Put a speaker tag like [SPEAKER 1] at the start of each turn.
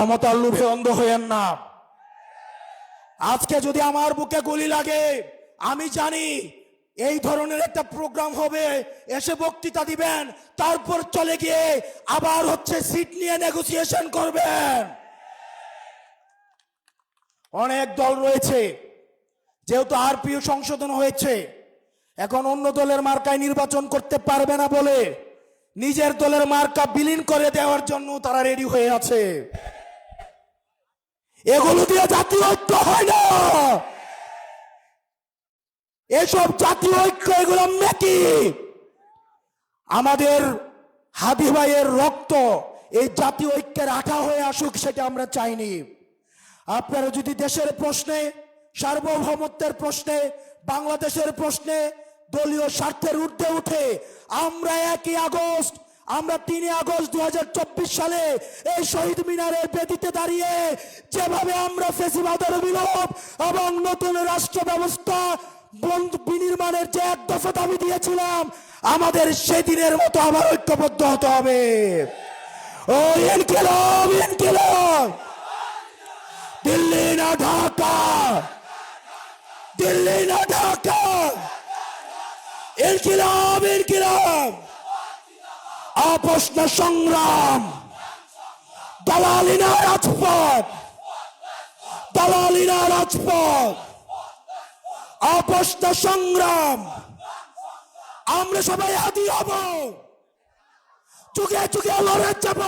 [SPEAKER 1] ক্ষমতার লোভে অন্ধ হইয়েন না। আজকে যদি আমার বুকে গুলি লাগে, আমি জানি এই ধরনের একটা প্রোগ্রাম হবে, এসে বক্তৃতা দিবেন, তারপর চলে গিয়ে আবার হচ্ছে সিট নিয়ে নেগোসিয়েশন করবেন। অনেক দল রয়েছে, যেহেতু আরপিও সংশোধন হয়েছে, এখন অন্য দলের মার্কায় নির্বাচন করতে পারবে না বলে নিজের দলের মার্কা বিলীন করে দেওয়ার জন্য তারা রেডি হয়ে আছে। এগুলো দিয়ে জাতীয় ঐক্য হয় না। এসব জাতীয় ঐক্য, এগুলো মেকি। আমাদের হাদি ভাইয়ের রক্ত এই জাতীয় ঐক্যের আঠা হয়ে আসুক, সেটা আমরা চাইনি। আপনারা যদি দেশের প্রশ্নে, সার্বভৌমত্বের প্রশ্নে, বাংলাদেশের প্রশ্নে দলীয় স্বার্থের ঊর্ধ্বে উঠে আমরা 1 আগস্ট, আমরা 3 আগস্ট 2024 সালে এই শহীদ মিনারের বেদিতে দাঁড়িয়ে যেভাবে আমরা ফ্যাসিবাদের বিলোপ এবং নতুন রাষ্ট্র ব্যবস্থা বিনির্মাণের যে 1 দফা দাবি দিয়েছিলাম, আমাদের সেদিনের মতো আবার ঐক্যবদ্ধ হতে হবে। ও ইনকিলাব, ইনকিলাব, দিল্লি না ঢাকা, দিল্লি না ঢাকা, ইনকিলাব, ইনকিলাব, আপোষ না সংগ্রাম, দালালি না রাজপথ, দালালি না রাজপথ, আপোষ না সংগ্রাম। আমরা সবাই হাদি হব, যুগে যুগে লড়ে যাব।